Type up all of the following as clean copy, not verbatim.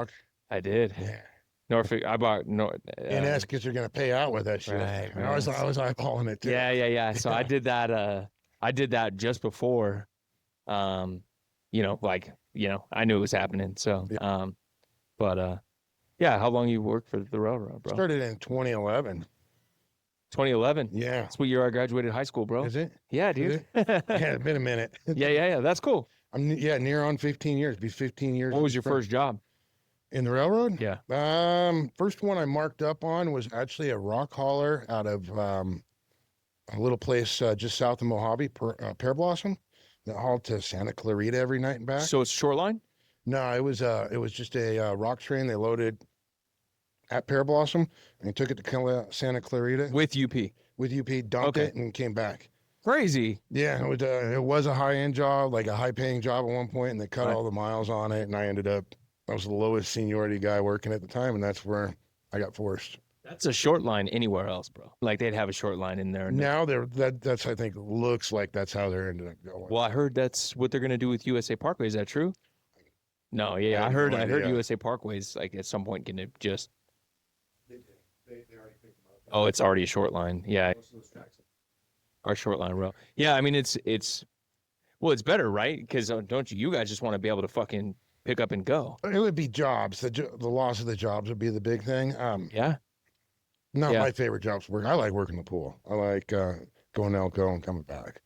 Norfolk? I did. Yeah. Norfolk. I bought NS because you're going to pay out with that shit. Right, And I was eyeballing it too. Yeah. So I did that. I did that just before. I knew it was happening. So, Yeah. yeah. How long you worked for the railroad, bro? Started in 2011. 2011. Yeah. That's what year I graduated high school, bro. Is it? Yeah, dude. Yeah, it's been a minute. Yeah. That's cool. I'm near on 15 years. Be 15 years. What was your first job? In the railroad? Yeah. First one I marked up on was actually a rock hauler out of a little place just south of Mojave, Pear Blossom, that hauled to Santa Clarita every night and back. So it's shoreline? No, it was just a rock train they loaded at Pear Blossom and took it to Santa Clarita With UP. with UP, dumped it, and came back. Crazy. Yeah, it was a high-end job, like a high-paying job at one point, and they cut all the miles on it, and I was the lowest seniority guy working at the time, and that's where I got forced. That's a short line anywhere else, bro. Like they'd have a short line in there. Now that's I think looks like that's how they're ended up going. Well, I heard that's what they're gonna do with USA Parkway. Is that true? No, yeah, I heard USA Parkway's like at some point gonna just. They already think about that. Oh, it's already a short line. Yeah. Our short line row. Yeah, I mean it's better, right? Because don't you guys just want to be able to fucking pick up and go? It would be jobs. The loss of the jobs would be the big thing. Yeah. Not my favorite jobs to work. I like working the pool. I like going to Elko and coming back.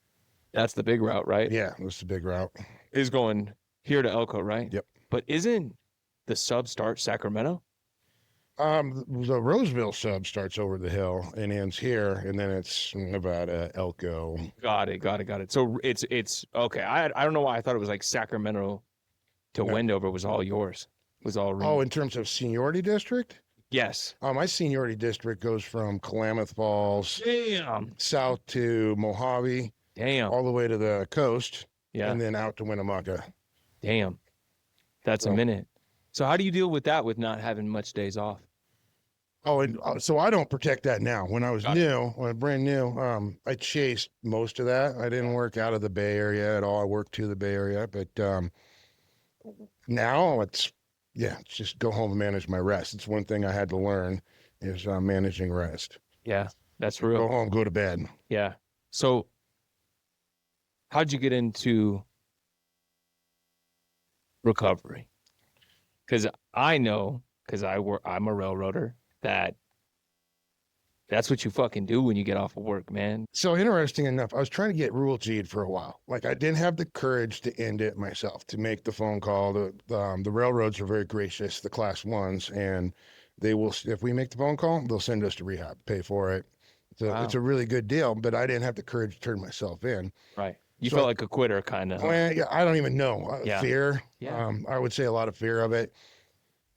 That's the big route, right? Yeah, that's the big route. Is going here to Elko, right? Yep. But isn't the sub start Sacramento? The Roseville sub starts over the hill and ends here, and then it's Nevada, Elko. Got it. So it's okay. I don't know why I thought it was like Sacramento to Wendover was all yours. Was all. Oh, in terms of seniority district? Yes. My seniority district goes from Klamath Falls, south to Mojave, all the way to the coast, and then out to Winnemucca. Damn, that's a minute. So how do you deal with that with not having much days off? Oh, and so I don't protect that now. When I was brand new, I chased most of that. I didn't work out of the Bay Area at all. I worked to the Bay Area, but now it's just go home and manage my rest. It's one thing I had to learn is managing rest. Yeah, that's real. Go home, go to bed. Yeah. So how'd you get into recovery? Because I know, because I'm a railroader, that's what you fucking do when you get off of work, man. So interesting enough, I was trying to get Rule G'd for a while. Like I didn't have the courage to end it myself, to make the phone call. The railroads are very gracious, the class ones, and they will, if we make the phone call, they'll send us to rehab, pay for it. It's a really good deal, but I didn't have the courage to turn myself in. Right. You felt like a quitter, kind of. Well, yeah, I don't even know. Fear. Yeah. I would say a lot of fear of it.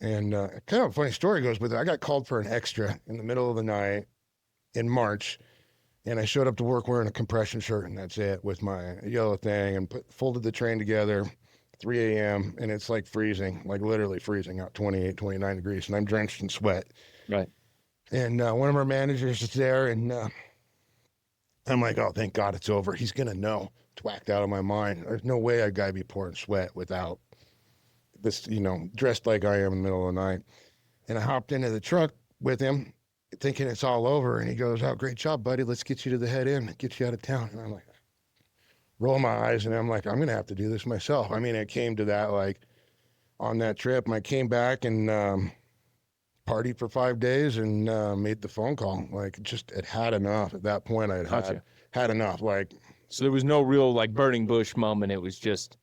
And kind of a funny story goes with it. I got called for an extra in the middle of the night in March, and I showed up to work wearing a compression shirt, and that's it, with my yellow thing, and folded the train together, 3 a.m., and it's like freezing, like literally freezing out, 28, 29 degrees, and I'm drenched in sweat. Right. And one of our managers is there, and I'm like, oh, thank God it's over. He's going to know. It's whacked out of my mind. There's no way a guy be pouring sweat without this, dressed like I am in the middle of the night. And I hopped into the truck with him, thinking it's all over. And he goes, oh, great job, buddy. Let's get you to the head end, get you out of town. And I'm like, roll my eyes, and I'm like, I'm going to have to do this myself. I mean, it came to that, like, on that trip, and I came back and partied for 5 days and made the phone call. Like, it had enough. At that point, I had enough. Like, so there was no real, like, burning bush moment. It was just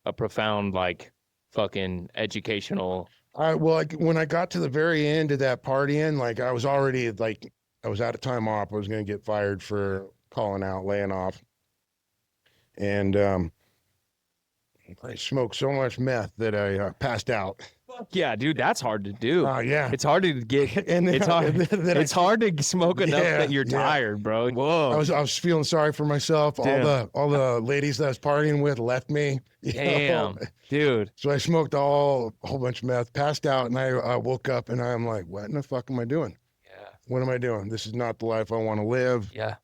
a profound, like, fucking educational. Like, when I got to the very end of that partying, like, I was already, like, I was out of time off. I was going to get fired for calling out, laying off. And I smoked so much meth that I passed out. Yeah, dude, that's hard to do. Yeah. It's hard to get, it's hard to smoke enough that you're tired, bro. Whoa. I was feeling sorry for myself. Damn. All the ladies that I was partying with left me. Damn, dude. So I smoked a whole bunch of meth, passed out, and I woke up and I'm like, what in the fuck am I doing? Yeah. What am I doing? This is not the life I want to live. Yeah.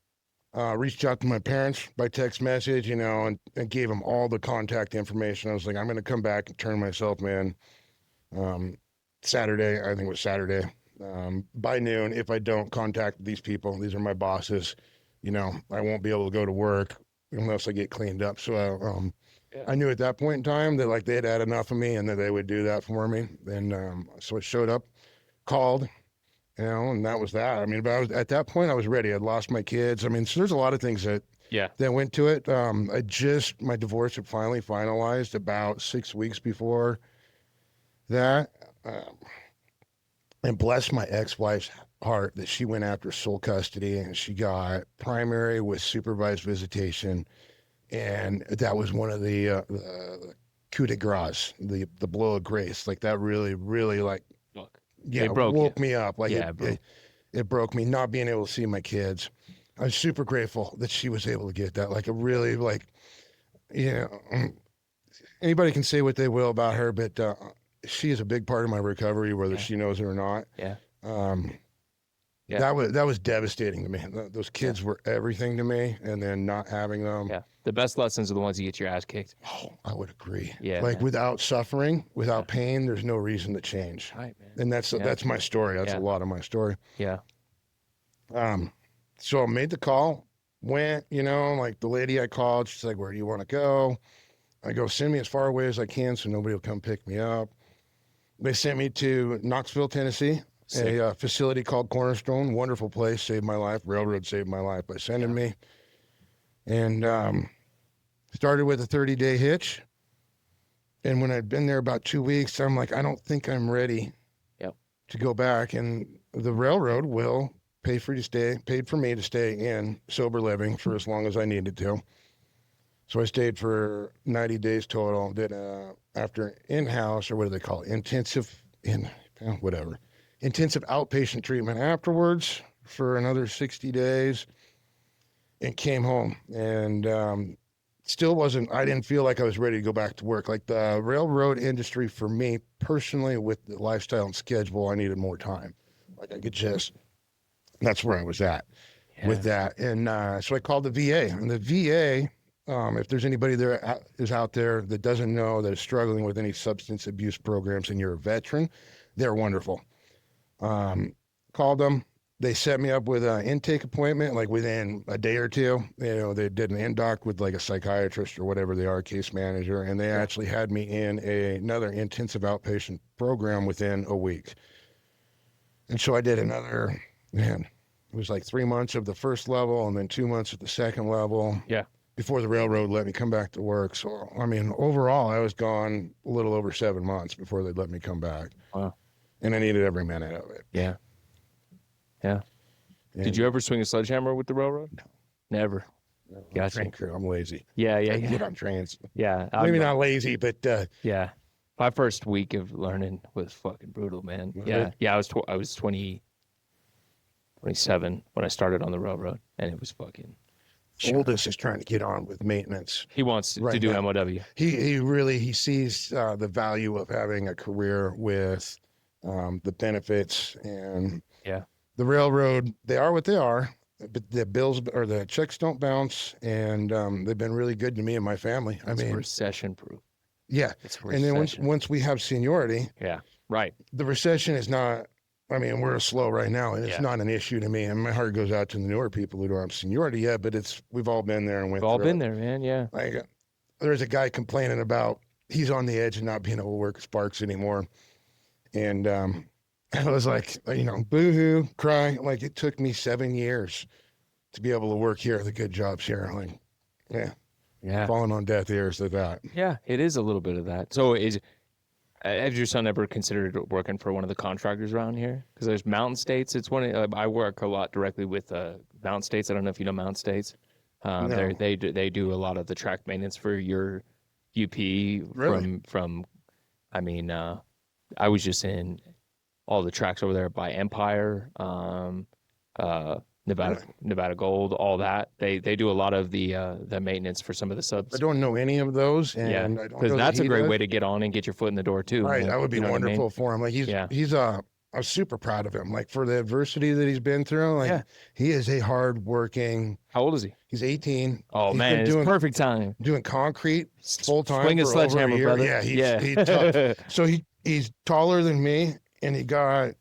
Reached out to my parents by text message, and gave them all the contact information. I was like, I'm going to come back and turn myself in. Saturday, I think it was Saturday, by noon, if I don't contact these people, these are my bosses, I won't be able to go to work unless I get cleaned up. So I knew at that point in time that like they had enough of me and that they would do that for me. And so I showed up, called, and that was that. I mean, but at that point I was ready. I'd lost my kids. I mean, so there's a lot of things that went to it. My divorce had finally finalized about 6 weeks before that. And bless my ex-wife's heart that she went after sole custody and she got primary with supervised visitation. And that was one of the coup de grace, the blow of grace. Like that really, really it woke me up. Like it broke me not being able to see my kids. I was super grateful that she was able to get that. Like a really anybody can say what they will about her, but she is a big part of my recovery, whether she knows it or not. That was devastating to me. Those kids were everything to me, and then not having them. Yeah, the best lessons are the ones you get your ass kicked. Oh, I would agree. Yeah, without suffering, without pain, there's no reason to change. Right, man. And that's my story. That's a lot of my story. Yeah. So I made the call, went. Like the lady I called, she's like, "Where do you want to go?" I go, "Send me as far away as I can, so nobody will come pick me up." They sent me to Knoxville, Tennessee. A facility called Cornerstone. Wonderful place, saved my life. Railroad saved my life by sending me. And started with a 30-day hitch. And when I'd been there about 2 weeks, I'm like, I don't think I'm ready to go back. And the railroad will paid for me to stay in sober living for as long as I needed to. So I stayed for 90 days total. Did after in-house, or what do they call it? Intensive outpatient treatment afterwards for another 60 days and came home. And I didn't feel like I was ready to go back to work. Like the railroad industry for me personally, with the lifestyle and schedule, I needed more time. Like I could that's where I was at with that. And so I called the VA, and the VA, if there's anybody there is out there that doesn't know, that is struggling with any substance abuse programs and you're a veteran, they're wonderful. Called them. They set me up with an intake appointment, like within a day or two. They did an in-doc with like a psychiatrist or whatever they are, case manager, and they actually had me in another intensive outpatient program within a week. And so I did it was like 3 months of the first level and then 2 months at the second level. Yeah. Before the railroad let me come back to work. So, I mean, overall, I was gone a little over 7 months before they'd let me come back. Wow. And I needed every minute of it. Yeah. Yeah. Did you ever swing a sledgehammer with the railroad? No. Never. No, Gotcha. I'm lazy. Yeah. I get on trains. Yeah. Maybe not lazy, but yeah. My first week of learning was fucking brutal, man. Yeah. Yeah. I was 27 when I started on the railroad, and it was fucking. Oldest is trying to get on with maintenance. He wants to do MOW. He sees the value of having a career with the benefits, and the railroad, they are what they are, but the bills or the checks don't bounce, and they've been really good to me and my family. It's recession proof. Yeah. And then once we have seniority, right. The recession is not. I mean, we're slow right now, and it's not an issue to me. And my heart goes out to the newer people who don't have seniority yet, but we've all been there and went through it. We've all been there, man, yeah. Like, there's a guy complaining about he's on the edge of not being able to work at Sparks anymore. And I was like, boo-hoo, cry. Like, it took me 7 years to be able to work here, the good jobs here. Like, falling on deaf ears to that. Yeah, it is a little bit of that. So has your son ever considered working for one of the contractors around here? Because there's Mountain States. It's I work a lot directly with Mountain States. I don't know if you know Mountain States. No. They do a lot of the track maintenance for your UP. Really? From I was just in all the tracks over there by Empire, Nevada Gold, all that. They do a lot of the maintenance for some of the subs. I don't know any of those, and because that's a great way to get on and get your foot in the door too. Right, that would be wonderful for him. Like he's I'm super proud of him. Like for the adversity that he's been through. Like he is a hard-working. How old is he? He's 18. Oh man, it's perfect time. Doing concrete full time. Swing a sledgehammer, brother. Yeah, he's tough. So he's taller than me, and he got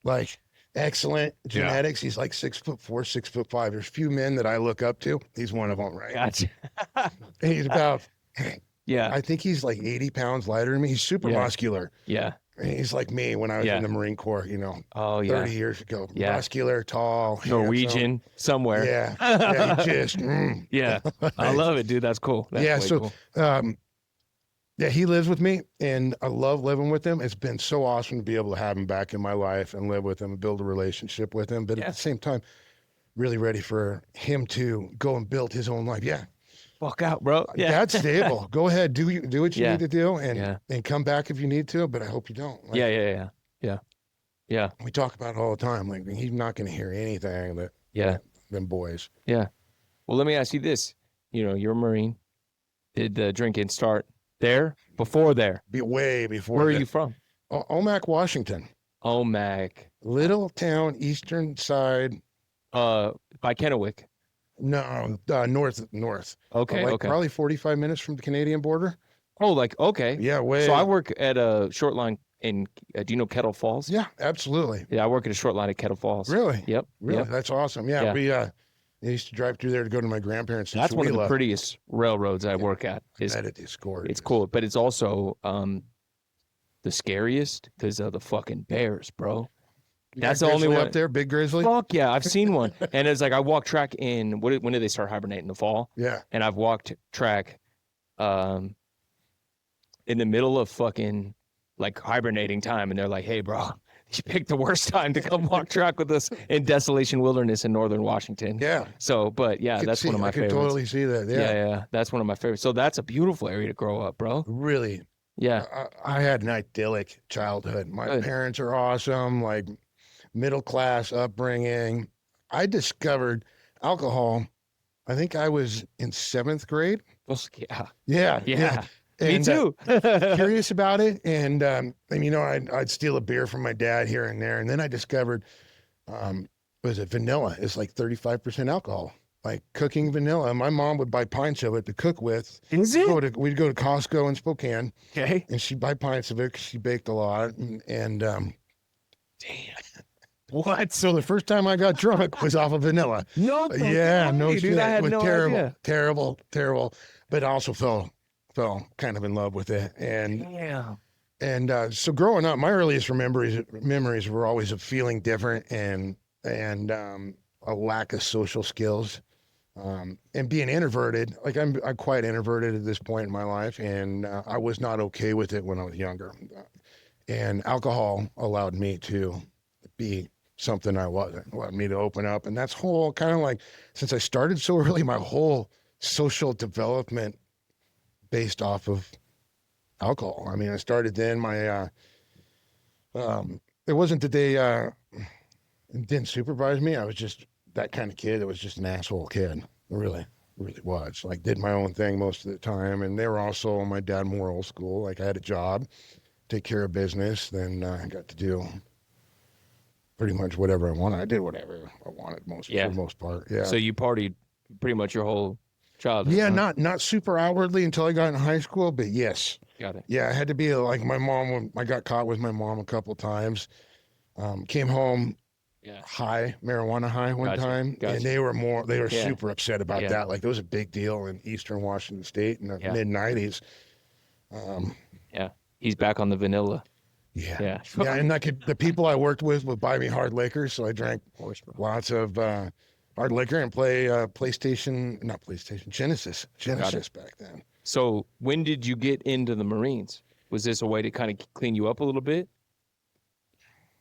like excellent genetics. He's like 6'4", 6'5". There's few men that I look up to. He's one of them, right? Gotcha. And he's about, Yeah. I think he's like 80 pounds lighter than me. He's super Yeah. muscular. Yeah. And he's like me when I was in the Marine Corps, you know, Oh, 30 years ago. Yeah. Muscular, tall, Norwegian somewhere. Yeah. Yeah, he just, Yeah. I love it, dude. That's cool. That's yeah. way So, cool. yeah, he lives with me, and I love living with him. It's been so awesome to be able to have him back in my life and live with him and build a relationship with him. But at the same time, really ready for him to go and build his own life. Yeah. Fuck out, bro. Yeah. That's stable. Go ahead. Do what you Yeah. need to do and come back if you need to, but I hope you don't. Like, Yeah. we talk about it all the time. Like, he's not going to hear anything that them boys. Yeah. Well, let me ask you this. You know, you're a Marine. Did the drinking start there? Before there? Be way before. Where are you from? Omak, Washington. Omak. Little town, eastern side. By Kennewick. No, north. Okay, like okay. Probably 45 minutes from the Canadian border. Oh, like, okay. Yeah, way. So I work at a short line in, do you know Kettle Falls? Yeah, absolutely. Yeah, I work at a short line at Kettle Falls. Really? Yep. Really? Yep. That's awesome. Yeah, we I used to drive through there to go to my grandparents. That's one of the prettiest railroads I work at. It's gorgeous. It's cool, but it's also the scariest because of the fucking bears, bro. That's the only one up there, big grizzly. Fuck yeah, I've seen one, and it's like I walk track in when do they start hibernating? In the fall? Yeah, and I've walked track, in the middle of fucking like hibernating time, and they're like, "Hey, bro, you picked the worst time to come walk track with us in Desolation Wilderness in northern Washington." Yeah. So, but yeah, that's one of my favorites. I could totally see that. Yeah, that's one of my favorites. So that's a beautiful area to grow up, bro. Really. Yeah. I had an idyllic childhood. My parents are awesome. Like, middle class upbringing. I discovered alcohol. I think I was in 7th grade. Yeah. Me too. Curious about it, and you know, I'd steal a beer from my dad here and there, and then I discovered, was it vanilla? It's like 35% alcohol. Like cooking vanilla. My mom would buy pints of it to cook with. Is it? We'd go to Costco in Spokane. Okay. And she'd buy pints of it because she baked a lot, and damn. What? So the first time I got drunk was off of vanilla. No. Yeah, no shit. Dude, I had no idea. Terrible. But I also fell kind of in love with it. And so growing up, my earliest memories were always of feeling different and a lack of social skills, and being introverted. Like I'm quite introverted at this point in my life, and I was not okay with it when I was younger. And alcohol allowed me to be something I wasn't, allowed me to open up. And that's whole kind of like, since I started so early, my whole social development based off of alcohol. I mean, I started then. It wasn't that they didn't supervise me. I was just that kind of kid that was just an asshole kid. Really was. Like, did my own thing most of the time. And they were also, my dad, more old school. Like, I had a job, take care of business. Then I got to do pretty much whatever I wanted. I did whatever I wanted for the most part. Yeah. So you partied pretty much your whole childhood. Yeah, huh? not super outwardly until I got in high school, but yes. Got it. Yeah, I had to be like my mom. When I got caught with my mom a couple of times, came home high, marijuana high one time, and they were super upset about that. Like, it was a big deal in Eastern Washington State in the mid 90s. He's back on the vanilla. Yeah. And the people I worked with would buy me hard liquor, so I drank lots of hard liquor and play Genesis back then. So when did you get into the Marines? Was this a way to kind of clean you up a little bit?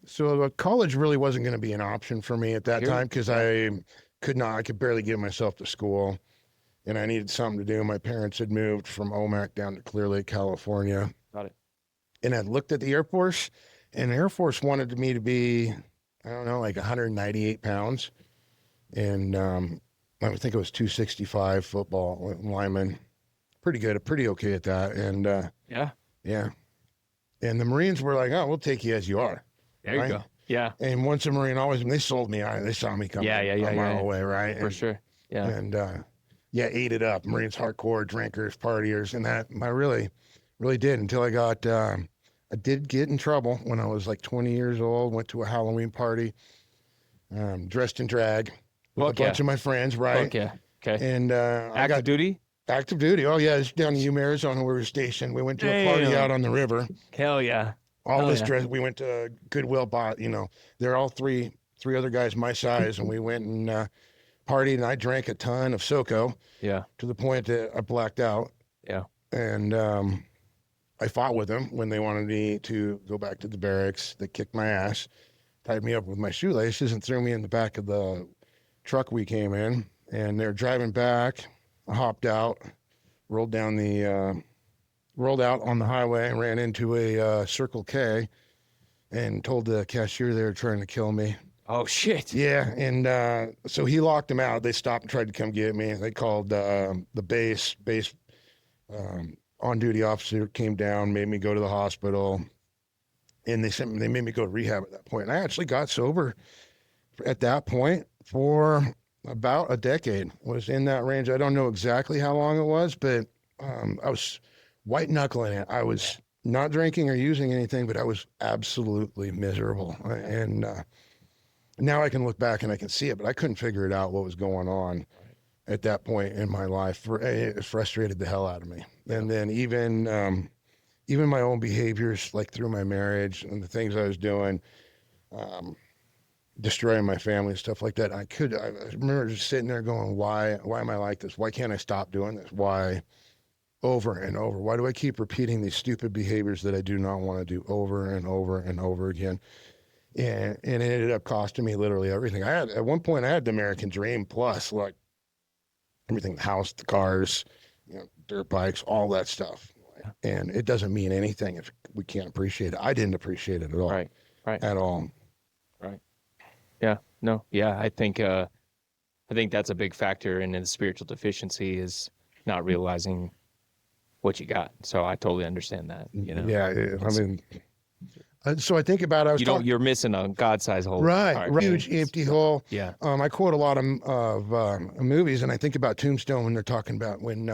So college really wasn't going to be an option for me at that time because I could barely get myself to school, and I needed something to do. My parents had moved from Omak down to Clear Lake, California. Got it. And I looked at the Air Force, and the Air Force wanted me to be, I don't know, like 198 pounds. And I think it was 265 football lineman. Pretty good, pretty okay at that. And yeah. And the Marines were like, "Oh, we'll take you as you are." There you go. Yeah. And once a Marine, always, when they sold me, they saw me coming a mile away, right? For sure. Yeah. And ate it up. Marines, hardcore drinkers, partiers, and that I really did until I got I did get in trouble when I was like 20 years old. Went to a Halloween party, dressed in drag with a bunch of my friends, right? Fuck yeah. Okay. And I Active got duty? active duty. Oh yeah, it's down in Yuma, Arizona, where we were stationed. We went to a party Damn. out on the river. Hell yeah. All Hell this yeah. dress. We went to Goodwill. Bought, they're all three other guys my size, and we went and partied. And I drank a ton of SoCo Yeah. to the point that I blacked out. Yeah. And I fought with them when they wanted me to go back to the barracks. They kicked my ass, tied me up with my shoelaces, and threw me in the back of the truck we came in. And they're driving back. I hopped out, rolled out on the highway, and ran into a Circle K, and told the cashier they were trying to kill me. Oh shit. Yeah, and so he locked them out. They stopped and tried to come get me. They called the base on-duty officer, came down, made me go to the hospital, and they made me go to rehab at that point. And I actually got sober at that point for about a decade. Was in that range. I don't know exactly how long it was, but I was white knuckling it. I was not drinking or using anything, but I was absolutely miserable. And now I can look back and I can see it, but I couldn't figure it out what was going on at that point in my life. It frustrated the hell out of me. And then even my own behaviors, like through my marriage and the things I was doing, destroying my family and stuff like that. I remember just sitting there going, why am I like this? Why can't I stop doing this? Why? Over and over. Why do I keep repeating these stupid behaviors that I do not want to do over and over and over again? And it ended up costing me literally everything. At one point I had the American dream plus, like, everything, the house, the cars, dirt bikes, all that stuff. And it doesn't mean anything if we can't appreciate it. I didn't appreciate it at all. Right. At all. Right. Yeah. No. Yeah. I think that's a big factor in the spiritual deficiency is not realizing what you got. So I totally understand that. Yeah. I mean, so I think about, you're missing a God-sized hole. Right. Huge empty hole. Yeah. I quote a lot of movies, and I think about Tombstone when they're talking about when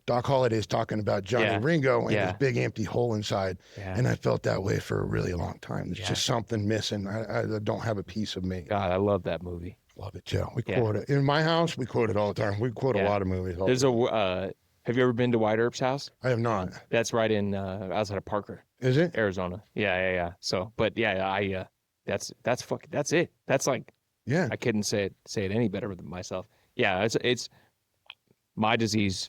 Doc Holliday's talking about Johnny Ringo and this big empty hole inside. Yeah. And I felt that way for a really long time. There's just something missing. I don't have a piece of me. God, I love that movie. Love it, Joe. We quote it. In my house, we quote it all the time. We quote a lot of movies. Have you ever been to White Earp's house? I have not. That's right in outside of Parker. Is it? Arizona. Yeah. So, but yeah, that's it. That's like, I couldn't say it any better than myself. Yeah, it's my disease.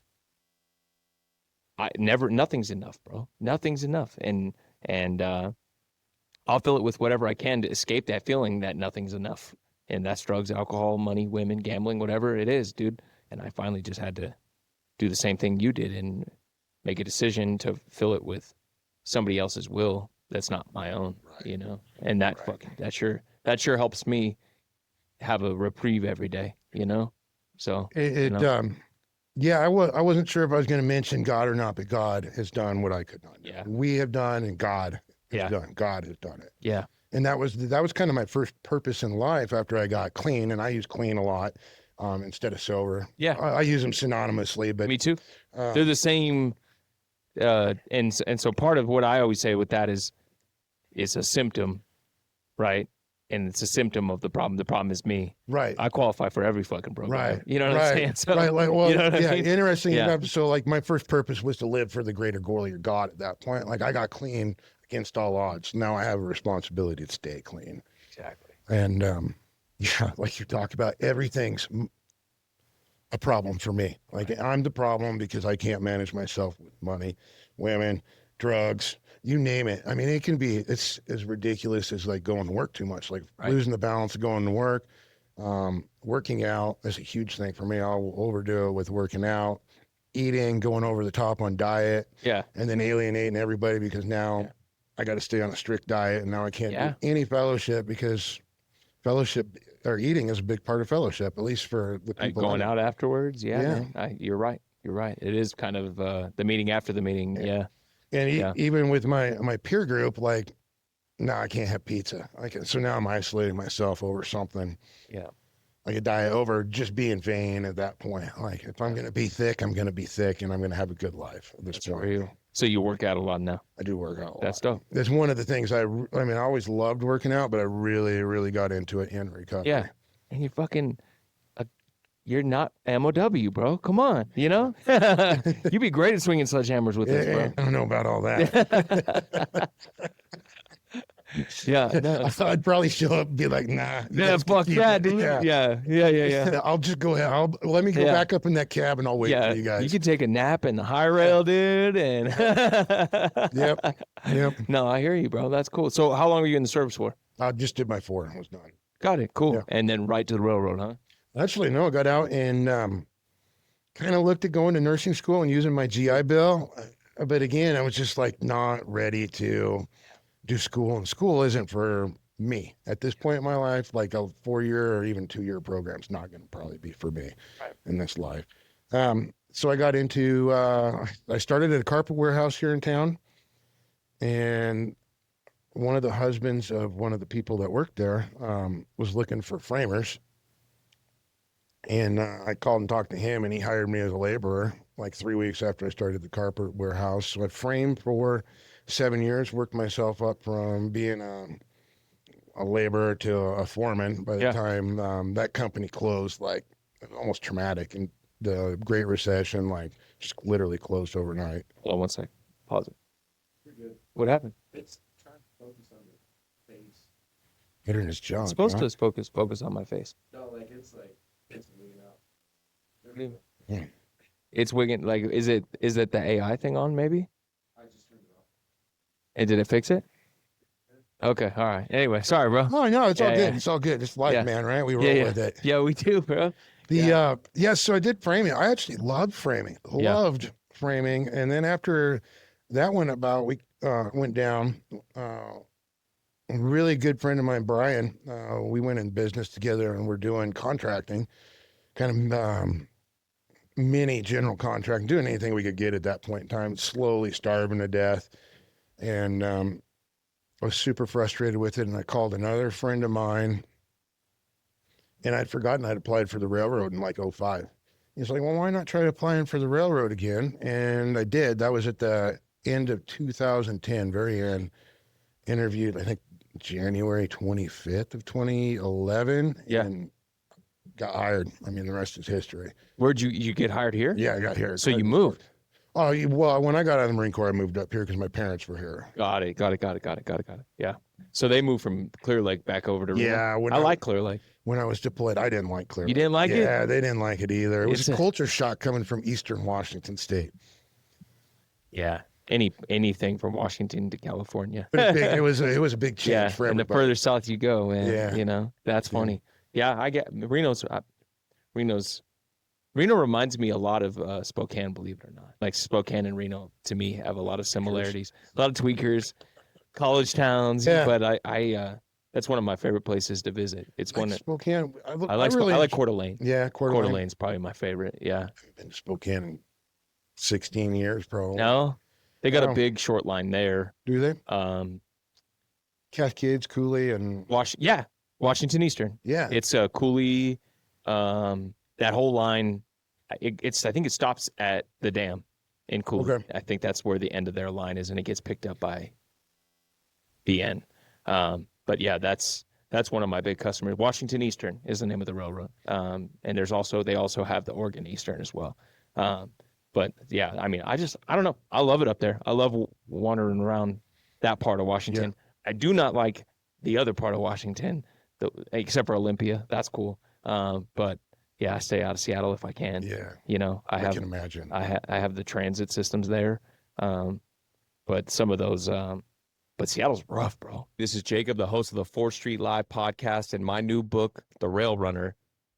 Nothing's enough, bro. Nothing's enough. And I'll fill it with whatever I can to escape that feeling that nothing's enough. And that's drugs, alcohol, money, women, gambling, whatever it is, dude. And I finally just had to do the same thing you did and make a decision to fill it with somebody else's will that's not my own, and that sure helps me have a reprieve every day, so I wasn't sure if I was going to mention God or not, but God has done what I could not do. We have done, and God has done it. And that was kind of my first purpose in life after I got clean, and I use clean a lot instead of sober. I use them synonymously, but me too. They're the same. And so part of what I always say with that is it's a symptom, right? And it's a symptom of the problem. The problem is me. Right. I qualify for every fucking program. Right. You know what I'm saying? So, right. Like, well, I mean? Interesting enough. So like my first purpose was to live for the greater glory of God at that point. Like I got clean against all odds. Now I have a responsibility to stay clean. Exactly. And like you talk about, everything's a problem for me. Like I'm the problem because I can't manage myself with money, women, drugs, you name it. I mean, it's as ridiculous as like going to work too much, like losing the balance of going to work. Working out is a huge thing for me. I'll overdo it with working out, eating, going over the top on diet, and then alienating everybody because now I got to stay on a strict diet, and now I can't do any fellowship because fellowship or eating is a big part of fellowship, at least for the people. Going out afterwards, man. You're right. You're right. It is kind of the meeting after the meeting, And even with my peer group, like, no, I can't have pizza. So now I'm isolating myself over something. Like a diet over just being vain at that point. Like if I'm going to be thick, I'm going to be thick, and I'm going to have a good life at this point. So you work out a lot now. I do work out a lot. That's dope. That's one of the things I mean, I always loved working out, but I really, really got into it in recovery. Yeah. And you're fucking, you're not MOW, bro. Come on, you know? You'd be great at swinging sledgehammers with us, bro. I don't know about all that. Yeah, no. I'd probably show up and be like, nah. Yeah, fuck that, dude. Yeah. I'll just go ahead. Let me go back up in that cab and I'll wait for you guys. You can take a nap in the high rail, dude. And Yep. No, I hear you, bro. That's cool. So how long were you in the service for? I just did my 4 and was done. Got it. Cool. Yeah. And then right to the railroad, huh? Actually, no, I got out and kind of looked at going to nursing school and using my GI Bill. But again, I was just like not ready to do school, and school isn't for me at this point in my life. Like a 4-year or even 2-year program is not going to probably be for me in this life. So I got into, I started at a carpet warehouse here in town, and one of the husbands of one of the people that worked there was looking for framers. And I called and talked to him, and he hired me as a laborer like 3 weeks after I started the carpet warehouse. So I framed for 7 years, worked myself up from being a laborer to a foreman. By the time that company closed, like almost traumatic, and the Great Recession, like just literally closed overnight. Hold on one sec. Pause it. You're good. What happened? It's trying to focus on your face. Hit her in his jaw. It's supposed to focus on my face. No, it's wigging out. What do you mean? Yeah. It's wigging. Like, is it the AI thing on? Maybe. I just turned it off. And did it fix it? Okay. All right. Anyway, sorry, bro. Oh no, it's all good. Yeah. It's all good. It's life, man. Right? We roll with it. Yeah, we do, bro. So I did framing. I actually loved framing. Loved framing. And then after that went down, a really good friend of mine, Brian, we went in business together, and we're doing contracting, kind of mini general contracting, doing anything we could get at that point in time, slowly starving to death. And I was super frustrated with it. And I called another friend of mine, and I'd forgotten I'd applied for the railroad in like 2005. He's like, well, why not try applying for the railroad again? And I did. That was at the end of 2010, very end. Interviewed, I think, January 25th of 2011. Yeah. And got hired. I mean, the rest is history. Where'd you get hired here? Yeah, I got here. So you moved? Oh, well, when I got out of the Marine Corps, I moved up here because my parents were here. Got it. Yeah. So they moved from Clear Lake back over to Reno. Yeah. I like Clear Lake. When I was deployed, I didn't like Clear Lake. You didn't like it? Yeah, they didn't like it either. It was a culture shock coming from Eastern Washington State. Yeah. Anything from Washington to California. But it was a big change for everybody. And the further south you go, man, you know, that's funny. Yeah, I get Reno reminds me a lot of Spokane, believe it or not. Like Spokane and Reno, to me, have a lot of similarities. A lot of tweakers, college towns. Yeah. But I that's one of my favorite places to visit. It's one that Spokane. I like Coeur d'Alene. Yeah, Coeur d'Alene's probably my favorite. Yeah. I've been to Spokane in 16 years, probably. No, they got a big short line there. Do they? Cascades, Cooley, and Washington Eastern. Yeah, it's Cooley. That whole line, I think it stops at the dam in Cooley. Okay. I think that's where the end of their line is, and it gets picked up by BN. But yeah, that's one of my big customers. Washington Eastern is the name of the railroad. And they also have the Oregon Eastern as well. But yeah, I mean, I don't know. I love it up there. I love wandering around that part of Washington. Yeah. I do not like the other part of Washington, except for Olympia. That's cool. But yeah, I stay out of Seattle if I can. Yeah. You know, I can imagine. I have the transit systems there. But some of those, but Seattle's rough, bro. This is Jacob, the host of the 4th Street Live podcast, and my new book, The Rail Runner,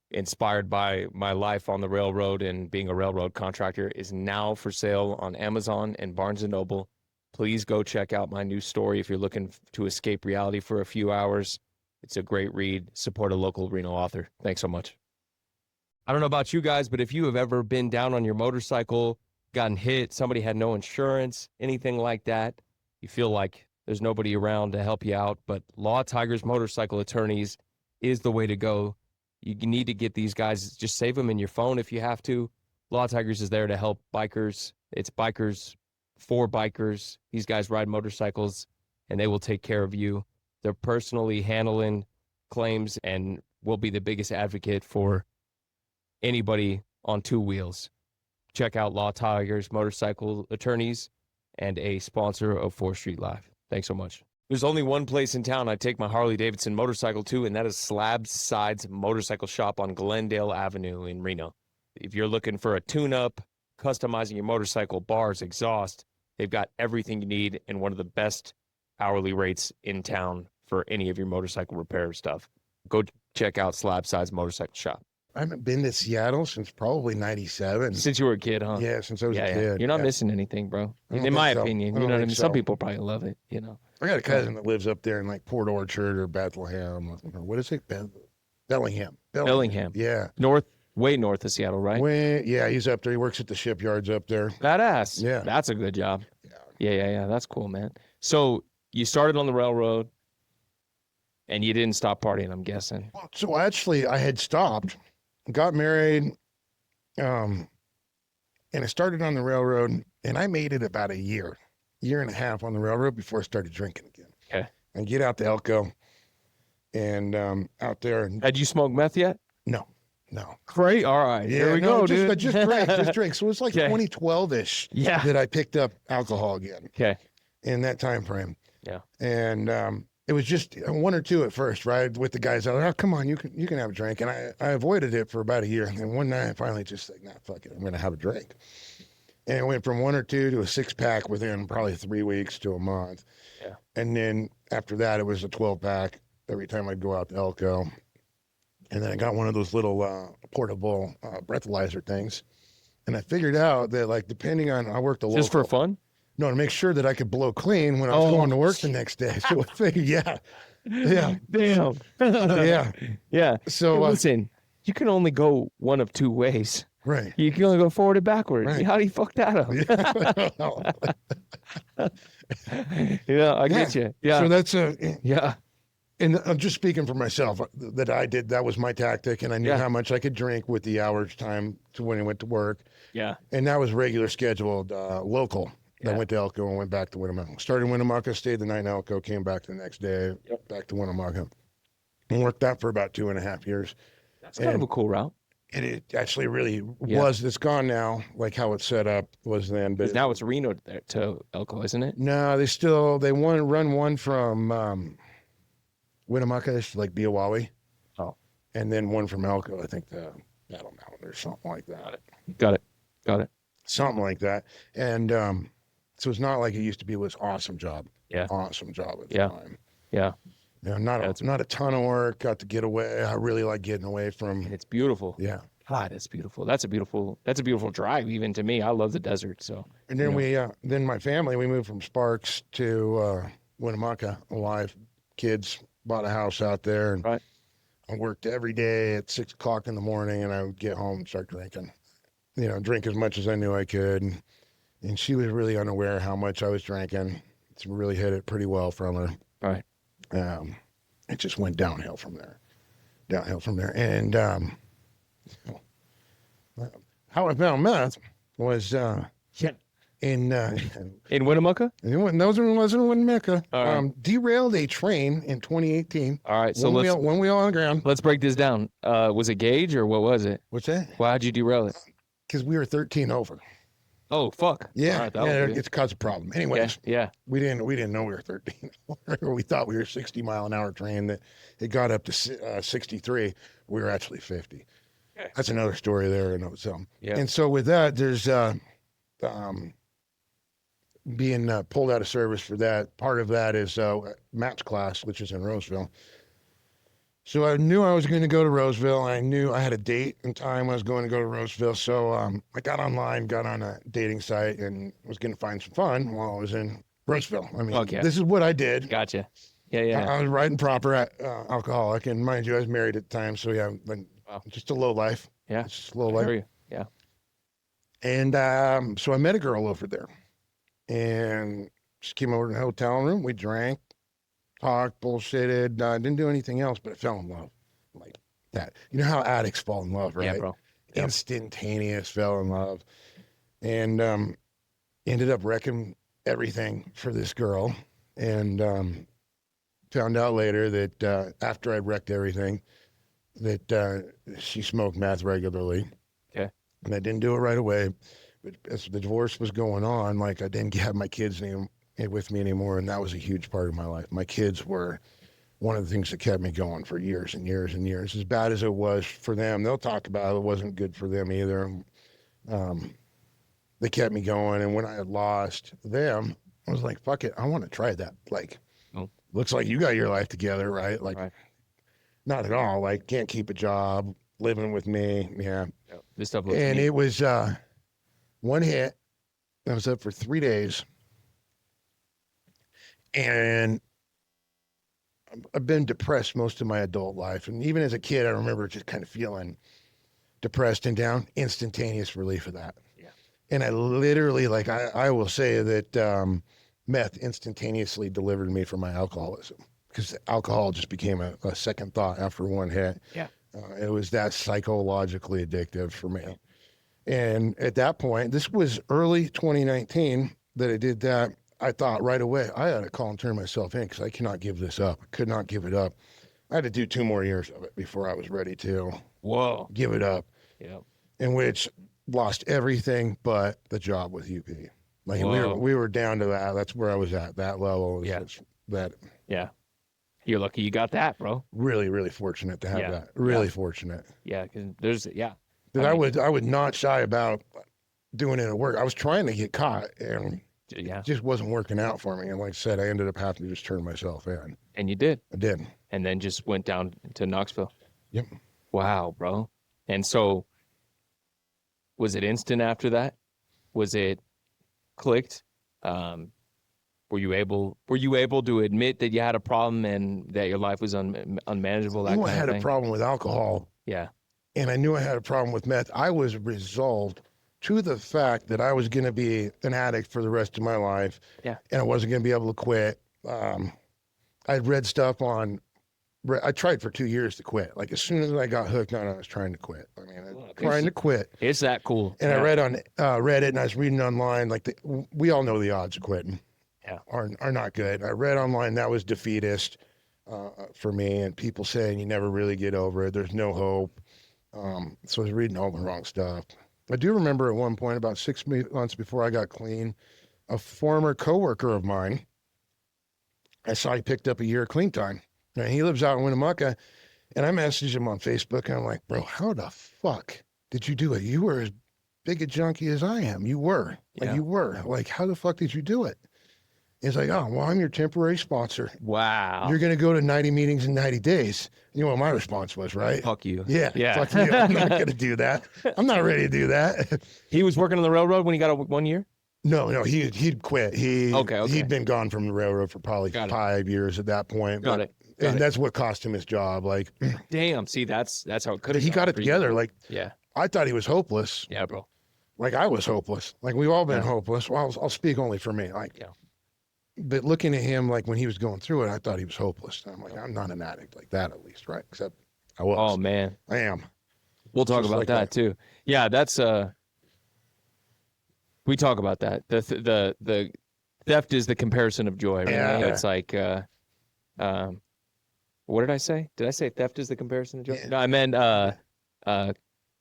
inspired by my life on the railroad and being a railroad contractor, is now for sale on Amazon and Barnes & Noble. Please go check out my new story if you're looking to escape reality for a few hours. It's a great read. Support a local Reno author. Thanks so much. I don't know about you guys, but if you have ever been down on your motorcycle, gotten hit, somebody had no insurance, anything like that, you feel like there's nobody around to help you out, but Law Tigers Motorcycle Attorneys is the way to go. You need to get these guys, just save them in your phone if you have to. Law Tigers is there to help bikers. It's bikers for bikers. These guys ride motorcycles, and they will take care of you. They're personally handling claims and will be the biggest advocate for anybody on two wheels. Check out Law Tigers Motorcycle Attorneys and a sponsor of 4th Street Live. Thanks so much. There's only one place in town I take my Harley-Davidson motorcycle to, and that is Slab Sides Motorcycle Shop on Glendale Avenue in Reno. If you're looking for a tune-up, customizing your motorcycle, bars, exhaust, they've got everything you need and one of the best hourly rates in town for any of your motorcycle repair stuff. Go check out Slab Sides Motorcycle Shop. I haven't been to Seattle since probably 97. Since you were a kid, huh? Yeah, since I was a kid. You're not yeah. missing anything, bro. I don't In my think so. opinion, I you don't know what I think mean? Some so. people probably love it, you know. I got a cousin that lives up there in like Port Orchard or Bethlehem. Or what is it? Bellingham. Bellingham. Yeah. Way north of Seattle, right? Yeah, he's up there. He works at the shipyards up there. Badass. Yeah. That's a good job. Yeah. Yeah. That's cool, man. So you started on the railroad and you didn't stop partying, I'm guessing. So actually, I had stopped, got married, and I started on the railroad, and I made it about a year and a half on the railroad before I started drinking again. Okay. And get out to Elko, and out there. And, Had you smoked meth yet? no. Great. All right. Here we go, dude. Just drink. So it was like Okay. 2012-ish Yeah. that I picked up alcohol again Okay. in that time frame. Yeah. And it was just one or two at first, right? With the guys out, oh, come on, you can have a drink. And I avoided it for about a year. And then one night I finally just like, nah, fuck it, I'm gonna have a drink. And it went from one or two to a 6-pack within probably 3 weeks to a month. Yeah. And then after that, it was a 12-pack every time I'd go out to Elko. And then I got one of those little portable breathalyzer things. And I figured out that, like, depending on, I worked a local. Just for fun? No, to make sure that I could blow clean when I was going to work the next day. So I figured, yeah. Damn. Yeah. Yeah. So, Listen, you can only go one of two ways. right. You can only go forward and backward. Right. How do you fuck that up? Yeah, I get you. Yeah. So that's Yeah. and I'm just speaking for myself that I did, that was my tactic. And I knew Yeah. how much I could drink with the hours time to when I went to work. Yeah. And that was regular scheduled local. Yeah. I went to Elko and went back to Winnemucca. Started in Winnemucca, stayed the night in Elko, came back the next day, back to Winnemucca. And worked that for about 2.5 years. That's kind of a cool route. And it actually really Yeah. was. It's gone now, like how it's set up was then. But 'Cause now it's Reno to Elko, isn't it? no, they want to run one from Winnemucca, like Biawawi. Oh. And then one from Elko, I think the Battle Mountain or something like that. Got it. Something like that. And so it's not like it used to be. It was awesome job. Yeah. Awesome job at the Yeah. time. Yeah. You know, not a ton of work. Got to get away. I really like getting away from. And it's beautiful. Yeah. God, it's beautiful. That's a beautiful drive, even to me. I love the desert. So And then you know. then my family, we moved from Sparks to Winnemucca. Wife, kids, bought a house out there, and Right. I worked every day at 6 o'clock in the morning, and I would get home and start drinking. You know, drink as much as I knew I could, and she was really unaware how much I was drinking. It's really hit it pretty well from her. Right. It just went downhill from there. And how I found meth was in Winnemucca. it wasn't Winnemucca. All right. Derailed a train in 2018. All right. So one wheel on the ground. let's break this down. Was it gauge or what was it? What's that? Why'd you derail it? Because we were 13 over. Oh, fuck. Yeah, All right, that was good. it's caused a problem. Anyways, Yeah. we didn't know we were 13. We thought we were 60-mile-an-hour train. That it got up to 63. We were actually 50. Okay. That's another story there in itself. Yeah. And so with that, there's being pulled out of service for that. Part of that is Matt's class, which is in Roseville. So I knew I was going to go to Roseville. I knew I had a date and time I was going to go to Roseville. So I got online, got on a dating site, and was going to find some fun while I was in Roseville. I mean, This is what I did. Gotcha. Yeah. I was riding proper alcoholic, and mind you, I was married at the time. So yeah, but just a low life. Yeah. Just a low I life. hear you. Yeah. And so I met a girl over there, and she came over to the hotel room. We drank, talked, bullshitted. Didn't do anything else, but I fell in love like that. You know how addicts fall in love, right? Yeah, bro. Yep. Instantaneous fell in love. And ended up wrecking everything for this girl, and found out later that after I wrecked everything, that she smoked meth regularly. Okay. And I didn't do it right away. But as the divorce was going on, like I didn't have my kids with me anymore, and that was a huge part of my life. My kids were one of the things that kept me going for years and years and years. As bad as it was for them, they'll talk about it, it wasn't good for them either. They kept me going, and when I had lost them, I was like, fuck it, I want to try that. Like, looks like you got your life together, right? Like, Right. Not at all. Like, can't keep a job, living with me. Yeah. Yep. This stuff looks And neat. it was one hit. I was up for 3 days. And I've been depressed most of my adult life. And even as a kid, I remember just kind of feeling depressed and down. Instantaneous relief of that. Yeah. And I literally, like, I will say that meth instantaneously delivered me from my alcoholism, because alcohol just became a second thought after one hit. Yeah. It was that psychologically addictive for me. And at that point, this was early 2019 that I did that. I thought right away, I had to call and turn myself in, because I cannot give this up. I could not give it up. I had to do 2 more years of it before I was ready to give it up. Yep. In which lost everything but the job with UP. Like we were down to that. That's where I was at, that level. Yeah. That. Yeah. You're lucky you got that, bro. Really, really fortunate to have Yeah. that. Really fortunate. Yeah, because there's Because I would not shy about doing it at work. I was trying to get caught, and it just wasn't working out for me. And like I said, I ended up having to just turn myself in. And you did. I did. And then just went down to Knoxville. Yep. Wow, bro. And so, was it instant after that? Was it clicked? Were you able to admit that you had a problem and that your life was unmanageable? I knew I had a problem with alcohol. Yeah. And I knew I had a problem with meth. I was resolved to the fact that I was going to be an addict for the rest of my life. Yeah. And I wasn't going to be able to quit. I'd read stuff I tried for 2 years to quit. Like, as soon as I got hooked on it, I was trying to quit. I mean, trying to quit. It's that cool. And I read on Reddit, and I was reading online, like, we all know the odds of quitting are not good. I read online that was defeatist for me, and people saying you never really get over it. There's no hope. So I was reading all the wrong stuff. I do remember at one point, about 6 months before I got clean, a former coworker of mine, I saw he picked up a year of clean time. And he lives out in Winnemucca, and I messaged him on Facebook, and I'm like, bro, how the fuck did you do it? You were as big a junkie as I am. You were. Like, you were. Like, how the fuck did you do it? He's like, oh, well, I'm your temporary sponsor. Wow. You're going to go to 90 meetings in 90 days. You know what my response was, right? Fuck you. Yeah. Fuck you. I'm not going to do that. I'm not ready to do that. He was working on the railroad when he got 1 year? No, he'd quit. He'd been gone from the railroad for probably 5 years at that point. Got it. And that's what cost him his job. Like, damn. See, that's how it could have. He got it together. Like, yeah. I thought he was hopeless. Yeah, bro. Like, I was hopeless. Like, we've all been hopeless. Well, I'll speak only for me. Like, but looking at him, like, when he was going through it, I thought he was hopeless. I'm like, I'm not an addict like that, at least, right? Except I was. Oh man, I am. We'll talk about that too. Yeah, that's we talk about that. The theft is the comparison of joy. Right? Yeah. It's like what did I say? Did I say theft is the comparison of joy? Yeah. No, I meant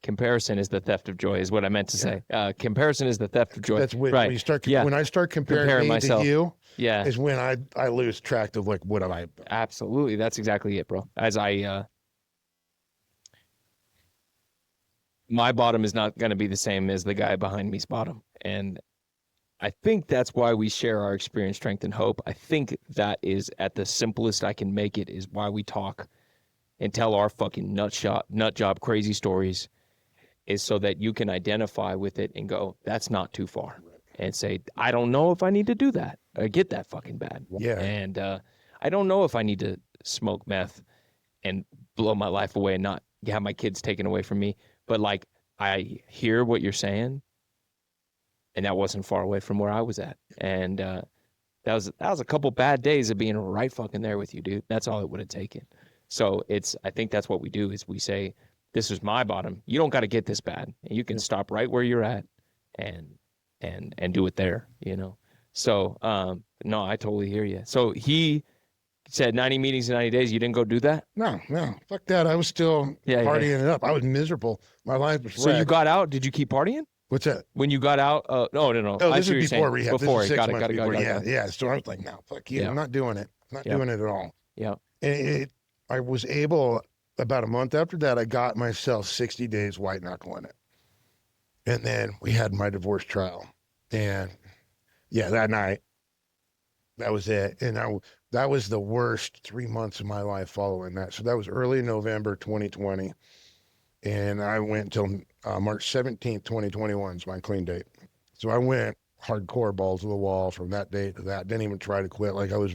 comparison is the theft of joy is what I meant to say. Comparison is the theft of joy. That's when, right. when you start. Yeah. When I start comparing me myself. to you, Yeah. is when I lose track of, like, what have I done. Absolutely. That's exactly it, bro. As my bottom is not going to be the same as the guy behind me's bottom. And I think that's why we share our experience, strength, and hope. I think that is, at the simplest I can make it, is why we talk and tell our fucking nut job crazy stories, is so that you can identify with it and go, that's not too far. And say, I don't know if I need to do that or get that fucking bad. Yeah. And I don't know if I need to smoke meth and blow my life away and not have my kids taken away from me. But, like, I hear what you're saying, and that wasn't far away from where I was at. And that was a couple bad days of being right fucking there with you, dude. That's all it would have taken. So I think that's what we do, is we say, this is my bottom. You don't got to get this bad. You can stop right where you're at and and do it there, you know. So no, I totally hear you. So he said 90 meetings in 90 days. You didn't go do that? No, fuck that. I was still Yeah, partying it up. I was miserable. My life was So you wrecked. got out. Did you keep partying? What's that? When you got out? No. Oh, I this see what is you're before saying. rehab. Before. This is 6 Got months it. before. Got it. Yeah. So I was like, no, fuck you. Yeah. I'm not doing it. I'm not doing it at all. Yeah. And I was able, about a month after that, I got myself 60 days white knuckling it. And then we had my divorce trial. And yeah, that night, that was it. And that was the worst 3 months of my life following that. So that was early November 2020. And I went until March 17th, 2021 is my clean date. So I went hardcore balls to the wall from that date to that. Didn't even try to quit. Like I was,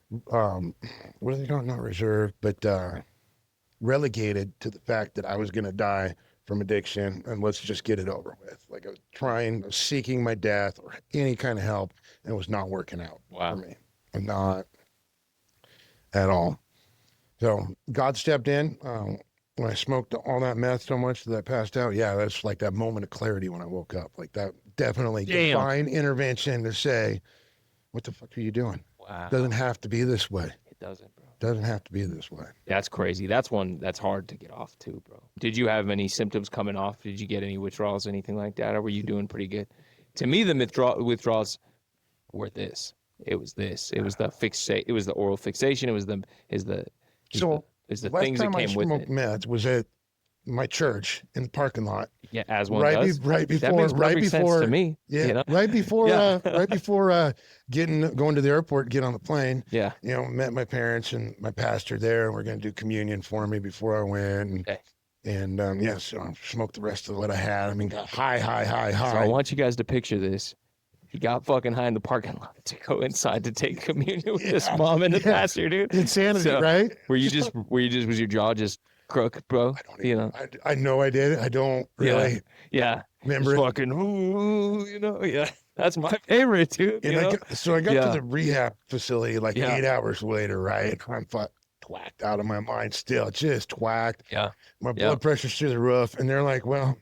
what are they calling? Not reserved, but relegated to the fact that I was going to die from addiction and let's just get it over with. Like I was seeking my death or any kind of help, and it was not working out for me. Not at all. So God stepped in. When I smoked all that meth so much that I passed out, yeah, that's like that moment of clarity when I woke up. Like that definitely divine intervention to say, what the fuck are you doing? Wow. Doesn't have to be this way. It doesn't, bro. Doesn't have to be this way. That's crazy. That's one that's hard to get off too, bro. Did you have any symptoms coming off? Did you get any withdrawals, anything like that? Or were you doing pretty good? To me, the withdrawals were this. It was this. It was the it was the oral fixation. It was the last things that time I came with smoked it. meth was at my church in the parking lot. Yeah, as one right, does. right before, that makes perfect sense before to me. Yeah, you know? right before, Yeah. right before going to the airport, get on the plane. Yeah. You know, met my parents and my pastor there, and we're going to do communion for me before I went. And, Okay. and yeah, so I smoked the rest of what I had. I mean, got high. So I want you guys to picture this. He got fucking high in the parking lot to go inside to take communion with his mom and the pastor, dude. Insanity, So, right? Was your jaw just crook, bro? I know I did. I don't really Yeah. remember Just it. fucking, yeah. That's my favorite, dude. And I got to the rehab facility like Yeah. 8 hours later, right? I'm twacked out of my mind still, just twacked. Yeah. My blood pressure's through the roof. And they're like, well,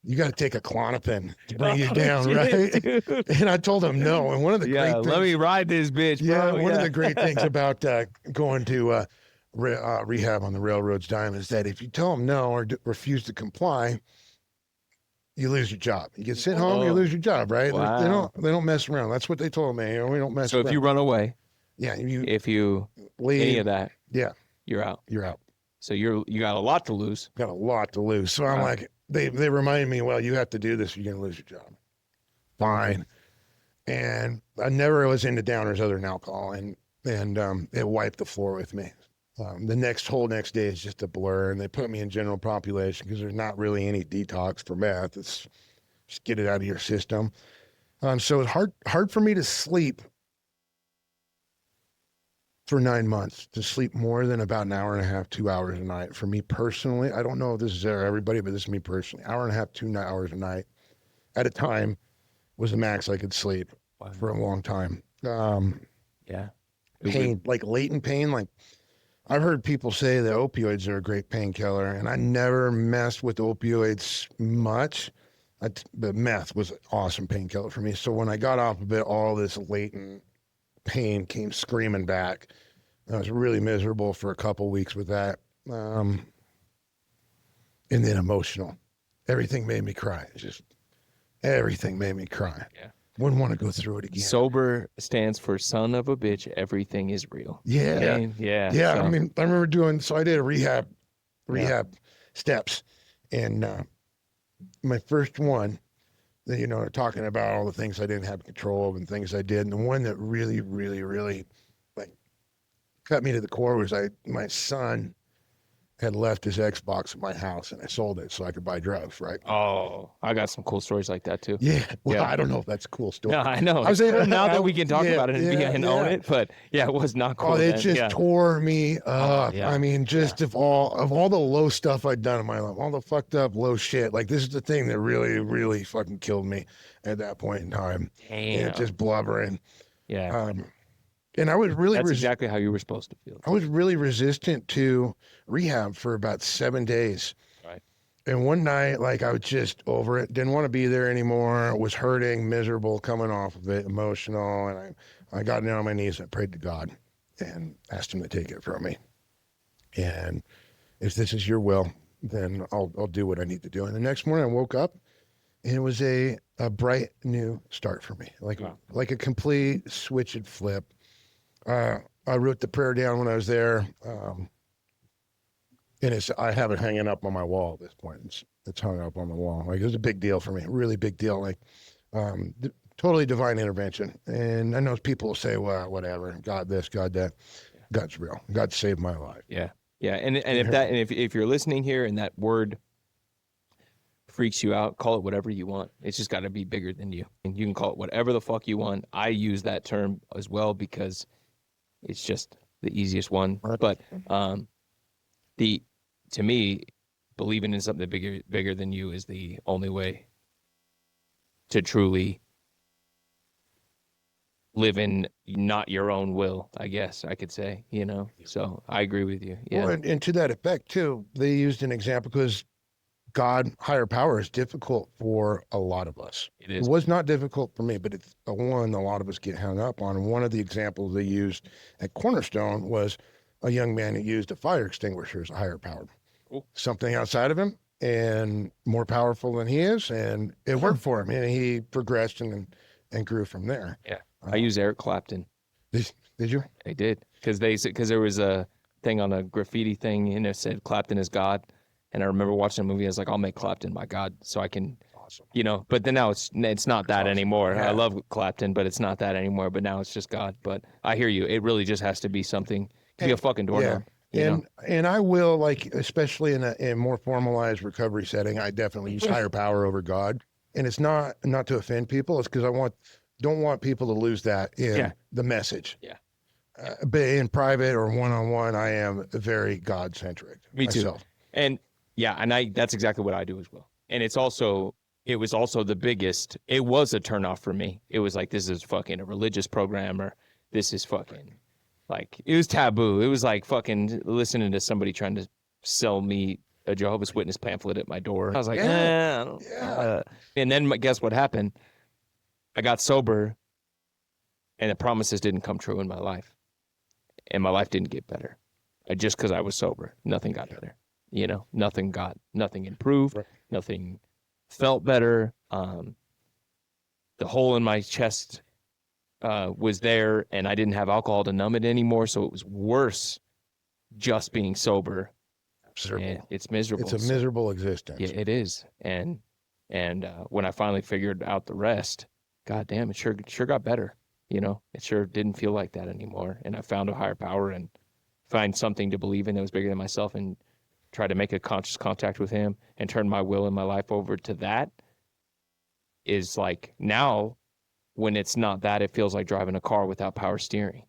you got to take a Klonopin to bring you down, right? Dude. And I told him no. And one of the great things, let me ride this bitch, bro. one of the great things about going to rehab on the railroad's dime is that if you tell them no or refuse to comply, you lose your job. You get sent home, you lose your job, right? Wow. They don't mess around. That's what they told me. You know, we don't mess around. So if you run away, if you leave, any of that, you're out. You're out. So you got a lot to lose. Got a lot to lose. So I'm like, they remind me, well, you have to do this, or you're gonna lose your job. Fine. And I never was into downers other than alcohol, and it wiped the floor with me. The next day is just a blur, and they put me in general population because there's not really any detox for meth. It's just get it out of your system. So it's hard for me to sleep for 9 months, to sleep more than about an hour and a half, 2 hours a night. For me personally, I don't know if this is everybody, but this is me personally. Hour and a half, 2 hours a night at a time was the max I could sleep for a long time. Pain, like latent pain. Like I've heard people say that opioids are a great painkiller, and I never messed with opioids much. But meth was an awesome painkiller for me. So when I got off of it, all this latent pain came screaming back. I was really miserable for a couple weeks with that. And then emotional. Everything made me cry. Everything made me cry. Yeah. Wouldn't want to go through it again. Sober stands for son of a bitch. Everything is real. Yeah. Yeah. Yeah. So. I mean, I remember I did a rehab steps, and my first one, talking about all the things I didn't have control of and things I did. And the one that really, really, really like cut me to the core was my son had left his Xbox at my house, and I sold it so I could buy drugs, right? Oh, I got some cool stories like that too. Yeah. Well, I don't know if that's a cool story. No, I know. I was able, now that we can talk about it and own it, but it was not cool. Oh, it just tore me up. I mean, just of all the low stuff I'd done in my life, all the fucked up low shit. Like this is the thing that really, really fucking killed me at that point in time. Damn. Just blubbering. Yeah. And I was really that's exactly how you were supposed to feel. I was really resistant to rehab for about 7 days. Right. And one night, like I was just over it, didn't want to be there anymore, was hurting, miserable, coming off of it, emotional. And I got down on my knees and prayed to God and asked him to take it from me. And if this is your will, then I'll do what I need to do. And the next morning I woke up and it was a bright new start for me, like a complete switch and flip. I wrote the prayer down when I was there. And I have it hanging up on my wall at this point. It's hung up on the wall. Like, it was a big deal for me, really big deal. Like, totally divine intervention. And I know people will say, well, whatever, God this, God that. God's real. God saved my life. Yeah. Yeah. And if you're listening here and that word freaks you out, call it whatever you want. It's just got to be bigger than you. And you can call it whatever the fuck you want. I use that term as well because it's just the easiest one. But to me, believing in something bigger than you is the only way to truly live in not your own will, I guess I could say, So I agree with you. Yeah. Well, and to that effect too, they used an example because God, higher power, is difficult for a lot of us. It is. It was not difficult for me, but it's the one a lot of us get hung up on. And one of the examples they used at Cornerstone was a young man who used a fire extinguisher as a higher power. Cool. Something outside of him and more powerful than he is, and it worked for him. And he progressed and grew from there. Yeah. I use Eric Clapton. Did you? I did. Because there was a thing on a graffiti thing and it said Clapton is God. And I remember watching a movie, I was like, I'll make Clapton my God so I can, but then now it's not that anymore. Yeah. I love Clapton, but it's not that anymore. But now it's just God. But I hear you. It really just has to be something, be a fucking doorknob. Yeah. And I will, like, especially in a more formalized recovery setting, I definitely use higher power over God. And it's not to offend people. It's because don't want people to lose that in the message. Yeah. But in private or one-on-one, I am very God-centric. Me too. Myself. And that's exactly what I do as well. And it was also the biggest, it was a turnoff for me. It was like, this is fucking a religious program, or this is fucking, like, it was taboo. It was like fucking listening to somebody trying to sell me a Jehovah's Witness pamphlet at my door. I was like, I don't. And then guess what happened? I got sober and the promises didn't come true in my life. And my life didn't get better. Just because I was sober, nothing got better. Nothing improved. Right. Nothing felt better. The hole in my chest was there, and I didn't have alcohol to numb it anymore. So it was worse just being sober. It's miserable. It's a miserable existence. Yeah, it is. And when I finally figured out the rest, God damn, it sure got better. It sure didn't feel like that anymore. And I found a higher power and find something to believe in that was bigger than myself, and try to make a conscious contact with him and turn my will and my life over to that. Is like, now when it's not that, it feels like driving a car without power steering.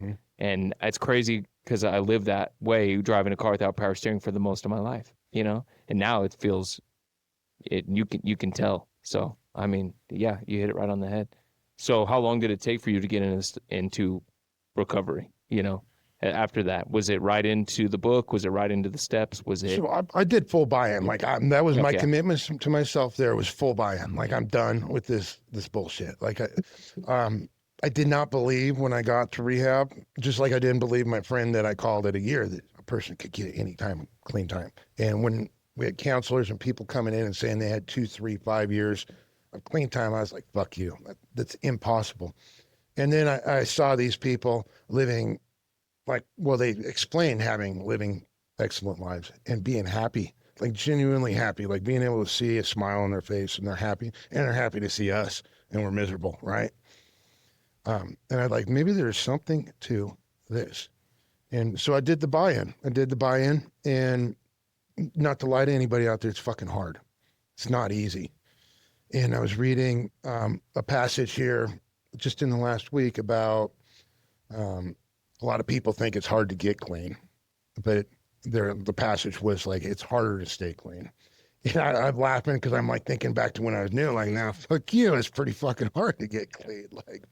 Mm-hmm. And it's crazy because I lived that way, driving a car without power steering for the most of my life, and now it feels you can tell. So, I mean, yeah, you hit it right on the head. So how long did it take for you to get into recovery? After that, was it right into the book? Was it right into the steps? Was it? So I did full buy-in. Like, that was my commitment to myself. There was full buy-in. Like, I'm done with this bullshit. Like, I did not believe when I got to rehab, just like I didn't believe my friend that I called it a year, that a person could get any time, clean time. And when we had counselors and people coming in and saying they had 2, 3, 5 years of clean time, I was like, fuck you. That's impossible. And then I saw these people living, they explained living excellent lives and being happy, like genuinely happy, like being able to see a smile on their face, and they're happy to see us, and we're miserable, right? And I'd like, maybe there's something to this. And so I did the buy-in. And not to lie to anybody out there, it's fucking hard. It's not easy. And I was reading a passage here just in the last week about a lot of people think it's hard to get clean, but the passage was like, it's harder to stay clean. And I'm laughing because I'm like thinking back to when I was new, like, now, fuck you, it's pretty fucking hard to get clean. Like,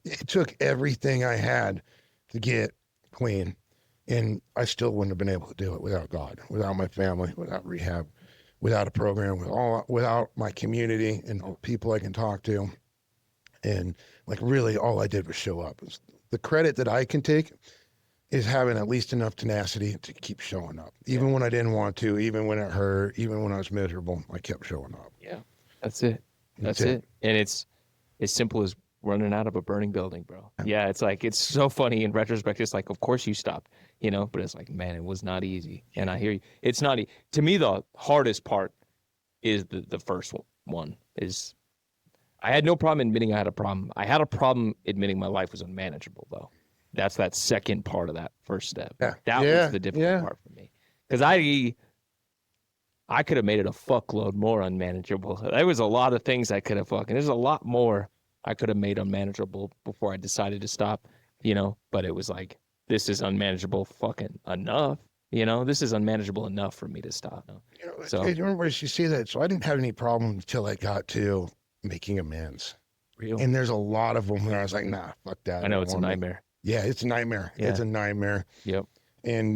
it took everything I had to get clean, and I still wouldn't have been able to do it without God, without my family, without rehab, without a program, without my community and people I can talk to. And like really all I did was show up. The credit that I can take is having at least enough tenacity to keep showing up. Even when I didn't want to, even when it hurt, even when I was miserable, I kept showing up. Yeah. That's it. That's it. And it's as simple as running out of a burning building, bro. Yeah, it's like, it's so funny in retrospect. It's like, of course you stopped, you know, but it's like, man, it was not easy. And I hear you. It's not, to me, the hardest part is the first one is I had no problem admitting I had a problem. I had a problem admitting my life was unmanageable, though. That's that second part of that first step. Yeah. That was the difficult part for me. Because I could have made it a fuckload more unmanageable. There was a lot of things I could have there's a lot more I could have made unmanageable before I decided to stop, you know, but it was like, this is unmanageable fucking enough, you know, this is unmanageable enough for me to stop. You know, So I remember you see that. So I didn't have any problem until I got to making amends. real. And there's a lot of them where I was like, nah, fuck that. I know don't it's a wanna- nightmare. Yeah, it's a nightmare. Yeah. It's a nightmare. Yep. And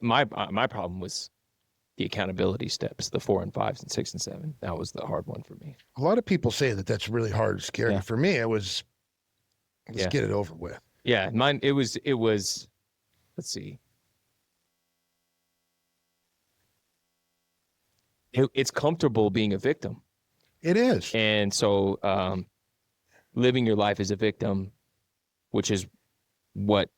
My problem was the accountability steps, the 4 and 5s and 6 and 7. That was the hard one for me. a lot of people say that that's really hard and scary. Yeah. For me, it was, let's Yeah. get it over with. Yeah, mine, it was, let's see. It's comfortable being a victim. It is. And so living your life as a victim, which is what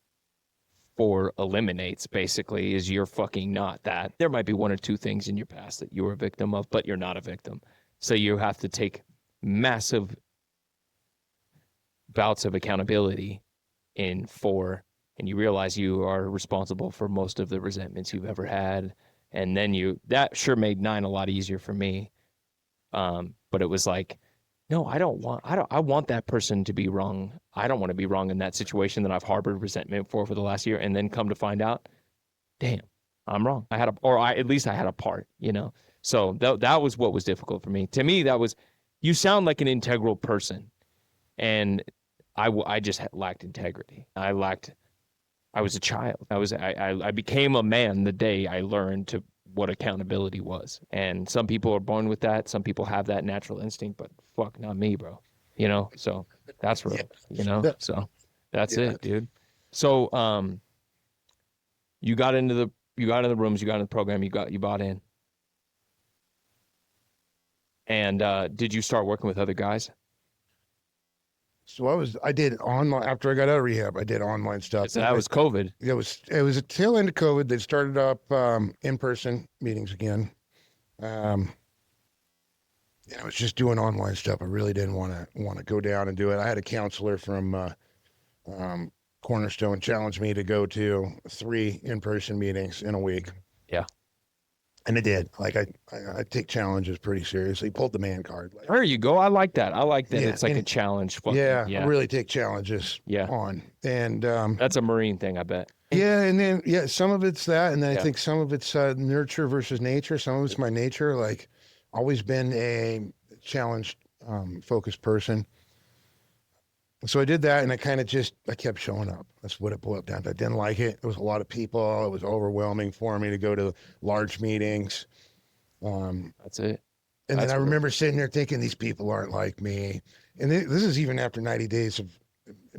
4 eliminates basically, is you're fucking not that. There might be 1 or 2 things in your past that you were a victim of, but you're not a victim. So you have to take massive bouts of accountability in 4, and you realize you are responsible for most of the resentments you've ever had. And then that sure made 9 a lot easier for me. But it was like, no, I want that person to be wrong. I don't want to be wrong in that situation that I've harbored resentment for the last year. And then come to find out, damn, I'm wrong. At least I had a part, you know? So that was what was difficult for me. To me, you sound like an integral person. And I just lacked integrity. I was a child. I became a man the day I learned what accountability was. And some people are born with that. Some people have that natural instinct, but fuck, not me, bro. You know, so that's real, you know, so that's it, dude. So, you got into the rooms, you got in the program, you bought in. And, did you start working with other guys? So I did online after I got out of rehab. I did online stuff. So that was COVID. It was a tail end of COVID. They started up in-person meetings again. And I was just doing online stuff. I really didn't want to go down and do it. I had a counselor from Cornerstone challenge me to go to 3 in-person meetings in a week. Yeah. And I did. Like I take challenges pretty seriously. Pulled the man card. Like, There you go. I like that. Yeah, It's like a challenge. I really take challenges on. And that's a Marine thing, I bet. yeah, and then some of it's that, and then I think some of it's nurture versus nature. Some of it's my nature. Like always been a challenge focused person. So I did that, and I kept showing up. That's what it boiled down to. I didn't like it. It was a lot of people. It was overwhelming for me to go to large meetings. That's it. And then I remember sitting there thinking, these people aren't like me. And this is even after 90 days of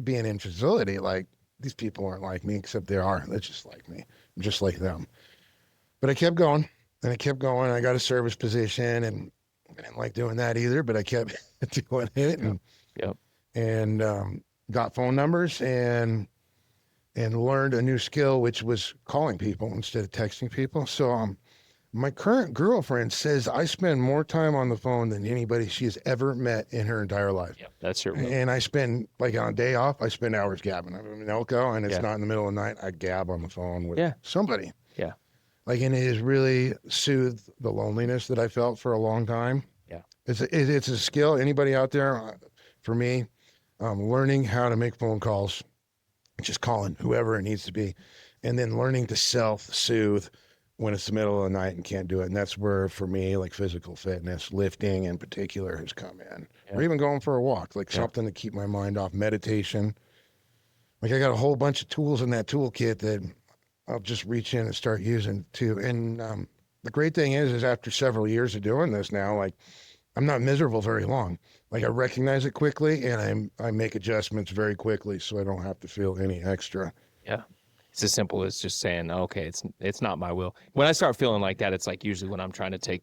being in facility. Like, these people aren't like me, except they are. They're just like me. I'm just like them. But I kept going, and I kept going. I got a service position, and I didn't like doing that either, but I kept doing it. And got phone numbers and learned a new skill, which was calling people instead of texting people. So my current girlfriend says I spend more time on the phone than anybody she has ever met in her entire life. Yeah, that's true. And I spend, like on a day off, I spend hours gabbing. I'm in Elko, and it's not in the middle of the night. I gab on the phone with somebody. Yeah. Like, and it has really soothed the loneliness that I felt for a long time. Yeah. It's a skill. Anybody out there, for me, learning how to make phone calls, just calling whoever it needs to be, and then learning to self-soothe when it's the middle of the night and can't do it. And that's where, for me, like physical fitness, lifting in particular, has come in. Or even going for a walk, like something to keep my mind off. Meditation. Like, I got a whole bunch of tools in that toolkit that I'll just reach in and start using too. And the great thing is after several years of doing this now, like I'm not miserable very long. Like I recognize it quickly and I make adjustments very quickly so I don't have to feel any extra. Yeah. It's as simple as just saying, okay, it's not my will. When I start feeling like that, it's like usually when I'm trying to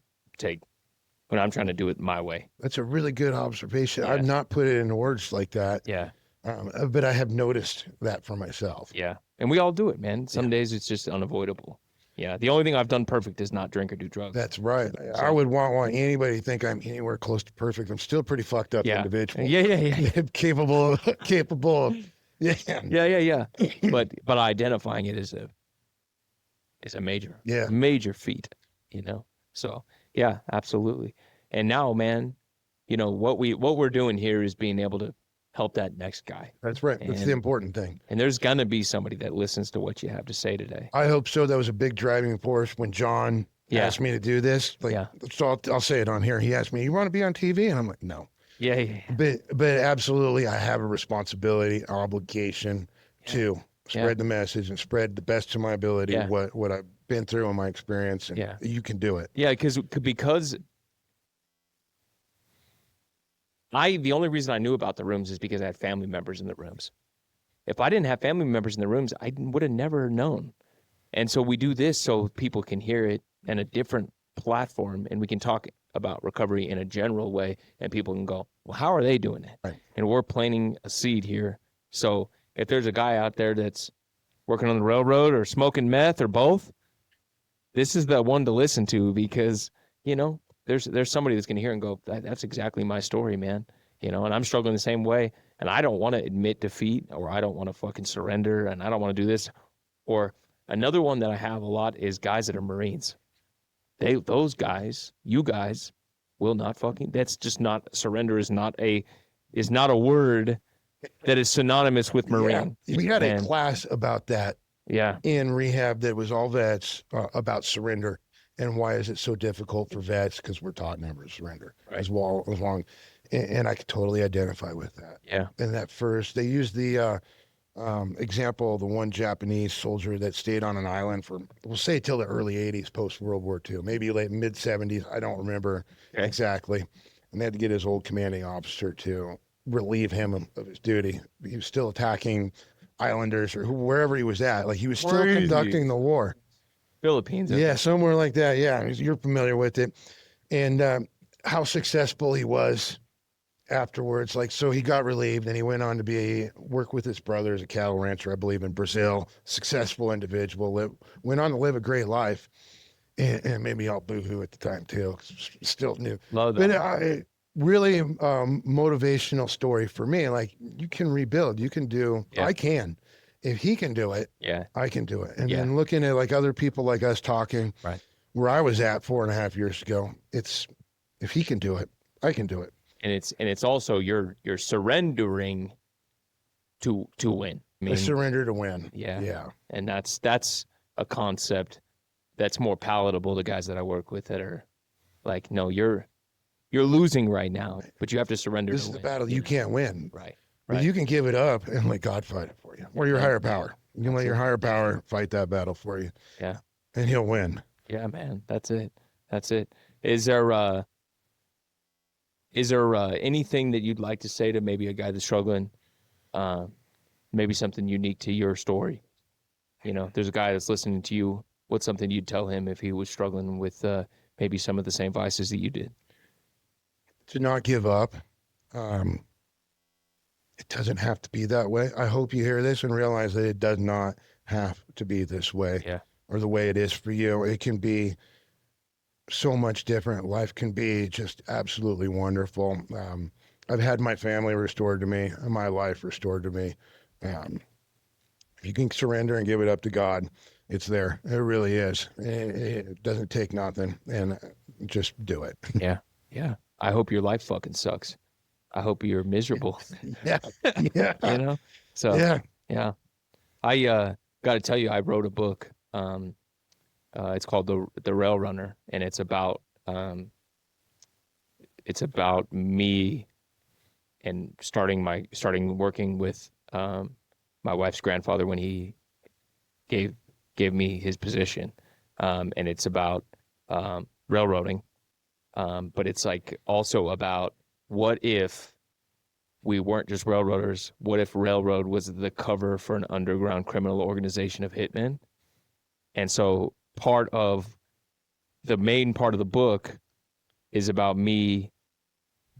when I'm trying to do it my way. That's a really good observation. Yeah. I've not put it into words like that. Yeah. But I have noticed that for myself. Yeah. And we all do it, man. Some days it's just unavoidable. Yeah. The only thing I've done perfect is not drink or do drugs. That's right. I would want anybody to think I'm anywhere close to perfect. I'm still a pretty fucked up individual. Yeah. capable of. Yeah. But identifying it is a major feat, you know? So yeah, absolutely. And now, man, you know, what we're doing here is being able to help that next guy. That's right. That's the important thing. And there's gonna be somebody that listens to what you have to say today. I hope so. That was a big driving force when John asked me to do this. So I'll say it on here. He asked me, "You want to be on TV?" And I'm like, "No." Yeah. But absolutely, I have a responsibility, obligation to spread the message and spread the best of my ability what I've been through in my experience. And you can do it. Yeah, because the only reason I knew about the rooms is because I had family members in the rooms. If I didn't have family members in the rooms, I would have never known. And so we do this so people can hear it in a different platform, and we can talk about recovery in a general way, and people can go, well, how are they doing it? Right. And we're planting a seed here. So if there's a guy out there that's working on the railroad or smoking meth or both, this is the one to listen to, because, you know, there's somebody that's going to hear and go, that's exactly my story, man. You know, and I'm struggling the same way, and I don't want to admit defeat, or I don't want to fucking surrender, and I don't want to do this. Or another one that I have a lot is guys that are Marines. Those guys, you guys, will not fucking. That's just not, surrender is not a word that is synonymous with Marine. Yeah. We had a class about that. Yeah. In rehab that was all vets, about surrender and why is it so difficult for vets, because we're taught never to surrender as long. And I could totally identify with that. Yeah. And that first, they used the example of the one Japanese soldier that stayed on an island for, we'll say, till the early 80s, post World War II, maybe late mid 70s. I don't remember exactly. And they had to get his old commanding officer to relieve him of his duty. He was still attacking islanders or wherever he was at. Like, he was still conducting the war. Philippines. Yeah, somewhere like that. Yeah, you're familiar with it. And how successful he was afterwards. Like, so he got relieved and he went on to work with his brother as a cattle rancher, I believe, in Brazil. Successful individual. Went on to live a great life. And maybe all boohoo at the time too. Still new. Love that. But really motivational story for me. Like, you can rebuild. You can do. I can. If he can do it, I can do it. And then looking at like other people like us talking, where I was at 4.5 years ago, it's, if he can do it, I can do it. And it's also you're surrendering to win. I surrender to win. Yeah. Yeah. And that's a concept that's more palatable to guys that I work with that are like, no, you're losing right now, but you have to surrender. This is the battle you can't win. Right. But you can give it up and let God fight it for you, or your higher power. You can let your higher power fight that battle for you. Yeah. And he'll win. Yeah, man. That's it. Is there anything that you'd like to say to maybe a guy that's struggling? Maybe something unique to your story. You know, there's a guy that's listening to you. What's something you'd tell him if he was struggling with maybe some of the same vices that you did? To not give up. It doesn't have to be that way. I hope you hear this and realize that it does not have to be this way, or the way it is for you. It can be so much different. Life can be just absolutely wonderful. I've had my family restored to me, and my life restored to me. If you can surrender and give it up to God, it's there. It really is. It doesn't take nothing, and just do it. Yeah. I hope your life fucking sucks. I hope you're miserable. Yeah. You know? So, yeah. I got to tell you, I wrote a book. It's called The Rail Runner, and it's about me and starting working with my wife's grandfather when he gave gave me his position. And it's about railroading. But it's like also about what if we weren't just railroaders? What if railroad was the cover for an underground criminal organization of hitmen? And so the main part of the book is about me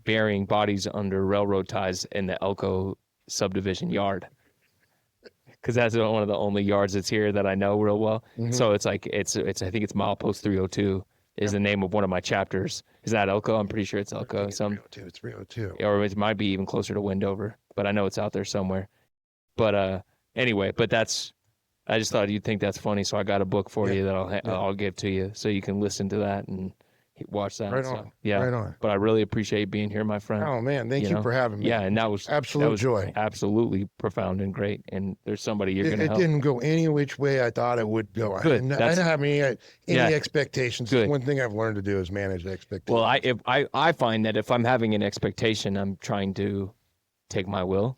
burying bodies under railroad ties in the Elko subdivision yard. Because that's one of the only yards that's here that I know real well. Mhm. So it's like, I think it's milepost 302 is the name of one of my chapters. Is that Elko? I'm pretty sure it's Elko. It's 302. Or it might be even closer to Wendover, but I know it's out there somewhere. But anyway, I just thought you'd think that's funny, so I got a book for you that I'll give to you, so you can listen to that and watch that. Right so, on. yeah. Right on. But I really appreciate being here, my friend. Oh man, thank you know? for having me. Yeah, and that was joy. Absolutely profound and great. And there's somebody you're going to It help. didn't go any which way I thought it would go. Good. I didn't have any expectations. Good. One thing I've learned to do is manage expectations. Well, I find that if I'm having an expectation, I'm trying to take my will.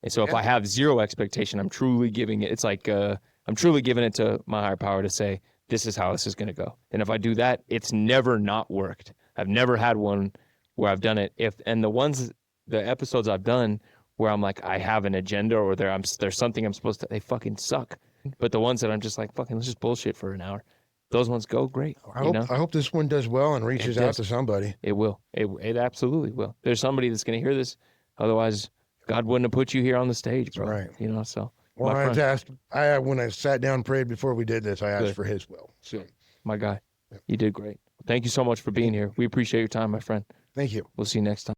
And so if I have zero expectation, I'm truly giving it. It's like I'm truly giving it to my higher power to say, this is how this is going to go. And if I do that, it's never not worked. I've never had one where I've done it. The episodes I've done where I'm like, I have an agenda or there's something I'm supposed to, they fucking suck. But the ones that I'm just like, fucking, let's just bullshit for an hour. Those ones go great. I hope this one does well and reaches out to somebody. It will. It absolutely will. There's somebody that's going to hear this. Otherwise, God wouldn't have put you here on the stage, bro. Right. You know, so. Well, when I sat down and prayed before we did this, I asked for his will. So, my guy, you did great. Thank you so much for being here. We appreciate your time, my friend. Thank you. We'll see you next time.